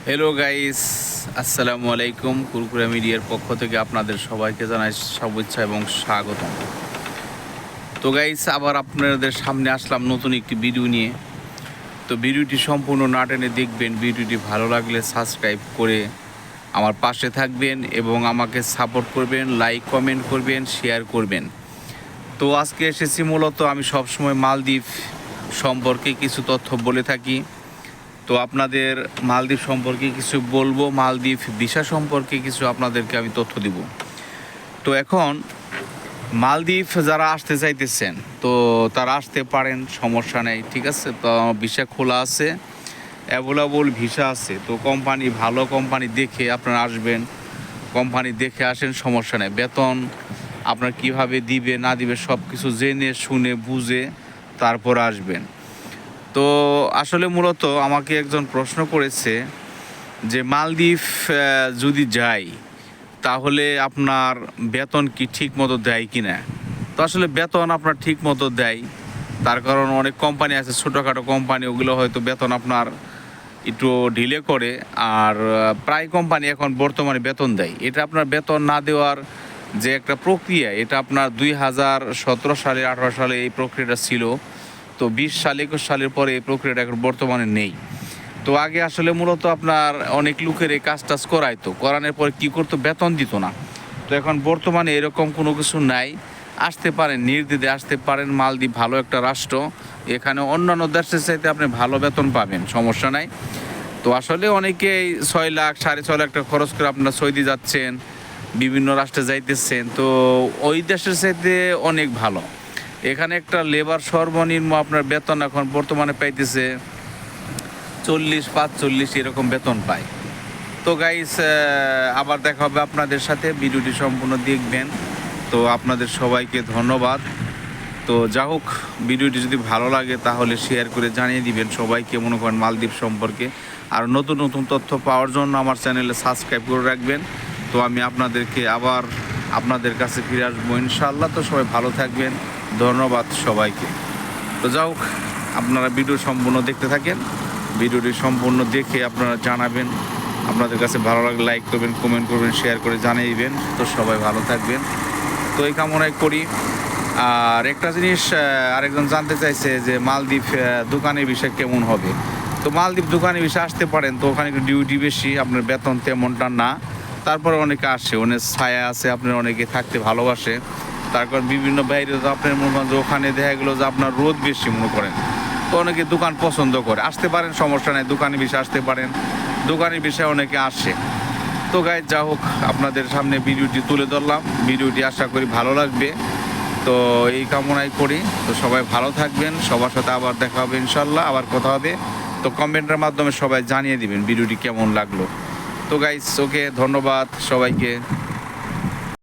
Hello guys, আসসালামু আলাইকুম। কুরকুরা মিডিয়ার পক্ষ থেকে আপনাদের সবাইকে জানাই শুভেচ্ছা এবং স্বাগতম। তো গাইস, আবার আপনাদের সামনে আসলাম নতুন একটি ভিডিও নিয়ে। তো ভিডিওটি সম্পূর্ণ না টেনে দেখবেন। ভিডিওটি ভালো লাগলে সাবস্ক্রাইব করে আমার পাশে থাকবেন এবং আমাকে সাপোর্ট করবেন, লাইক কমেন্ট করবেন, শেয়ার করবেন। তো আজকে এসেছি মূলত আমি সবসময় মালদ্বীপ সম্পর্কে কিছু তথ্য বলে থাকি। তো আপনাদের মালদ্বীপ সম্পর্কে কিছু বলবো, মালদ্বীপ ভিসা সম্পর্কে কিছু আপনাদেরকে আমি তথ্য দিব। তো এখন মালদ্বীপ যারা আসতে চাইতেছেন তো তারা আসতে পারেন, সমস্যা নেই, ঠিক আছে। তো ভিসা খোলা আছে, অ্যাভেলেবল ভিসা আছে। তো কোম্পানি, ভালো কোম্পানি দেখে আপনারা আসবেন, কোম্পানি দেখে আসেন, সমস্যা নেই। বেতন আপনার কিভাবে দিবে না দিবে সব কিছু জেনে শুনে বুঝে তারপর আসবেন। তো আসলে মূলত আমাকে একজন প্রশ্ন করেছে যে মালদ্বীপ যদি যাই তাহলে আপনার বেতন কি ঠিক মতো দেয় কি না। তো আসলে বেতন আপনার ঠিক মতো দেয়, তার কারণ অনেক কোম্পানি আছে ছোটোখাটো কোম্পানি, ওগুলো হয়তো বেতন আপনার একটু ডিলে করে। আর প্রায় কোম্পানি এখন বর্তমানে বেতন দেয়। এটা আপনার বেতন না দেওয়ার যে একটা প্রক্রিয়া, এটা আপনার 2017 সালে 18 সালে এই প্রক্রিয়াটা ছিল। তো 20 সাল 21 সালের পরে এই প্রক্রিয়াটা এখন বর্তমানে নেই। তো আগে আসলে মূলত আপনার অনেক লোকের এই কাজ টাজ করাইতো, করানোর পরে কী করতো, বেতন দিত না। তো এখন বর্তমানে এরকম কোনো কিছু নাই। আসতে পারেন, নির্দ্বিধে আসতে পারেন। মালদ্বীপ ভালো একটা রাষ্ট্র, এখানে অন্যান্য দেশের চাইতে আপনি ভালো বেতন পাবেন, সমস্যা নাই। তো আসলে অনেকেই 6 লাখ 6.5 লাখ টাকা খরচ করে আপনার সৌদি যাচ্ছেন, বিভিন্ন রাষ্ট্রে যাইতেছেন। তো ওই দেশের চাইতে অনেক ভালো। এখানে একটা লেবার সর্বনিম্ন আপনার বেতন এখন বর্তমানে পাইতেছে 40-45 এরকম বেতন পায়। তো গাইস, আবার দেখা হবে আপনাদের সাথে, ভিডিওটি সম্পূর্ণ দেখবেন। তো আপনাদের সবাইকে ধন্যবাদ। তো যা হোক, ভিডিওটি যদি ভালো লাগে তাহলে শেয়ার করে জানিয়ে দিবেন সবাইকে, মনে করেন মালদ্বীপ সম্পর্কে। আর নতুন নতুন তথ্য পাওয়ার জন্য আমার চ্যানেলে সাবস্ক্রাইব করে রাখবেন। তো আমি আপনাদেরকে আবার আপনাদের কাছে ফিরে আসবো ইনশাআল্লাহ। তো সবাই ভালো থাকবেন, ধন্যবাদ সবাইকে। তো যা হোক, আপনারা ভিডিও সম্পূর্ণ দেখতে থাকেন। ভিডিওটি সম্পূর্ণ দেখে আপনারা জানাবেন, আপনাদের কাছে ভালো লাগলে লাইক করবেন, কমেন্ট করবেন, শেয়ার করে জানিয়ে দিবেন। তো সবাই ভালো থাকবেন, তো এই কামনাই করি। আর একটা জিনিস আরেকজন জানতে চাইছে যে মালদ্বীপ দোকানের বিষয় কেমন হবে। তো মালদ্বীপ দোকানের বিষয়ে আসতে পারেন। তো ওখানে একটু ডিউটি বেশি, আপনার বেতন তেমনটা না। তারপরে অনেকে আসে, অনেক ছায়া আছে, আপনার অনেকে থাকতে ভালোবাসে। তারপর বিভিন্ন বাইরে তো আপনার মনে করেন যে ওখানে দেখা গেলো যে আপনার রোদ বেশি মনে করেন, তো অনেকে দোকান পছন্দ করে। আসতে পারেন, সমস্যা নেই, দোকানের বিষয়ে আসতে পারেন, দোকানের বিষয়ে অনেকে আসে। তো গাইজ, যা হোক, আপনাদের সামনে ভিডিওটি তুলে ধরলাম। ভিডিওটি আশা করি ভালো লাগবে, তো এই কামনাই করি। তো সবাই ভালো থাকবেন, সবার সাথে আবার দেখা হবে ইনশাল্লাহ, আবার কথা হবে। তো কমেন্টের মাধ্যমে সবাই জানিয়ে দিবেন ভিডিওটি কেমন লাগলো। তো গাইজ, ওকে, ধন্যবাদ সবাইকে।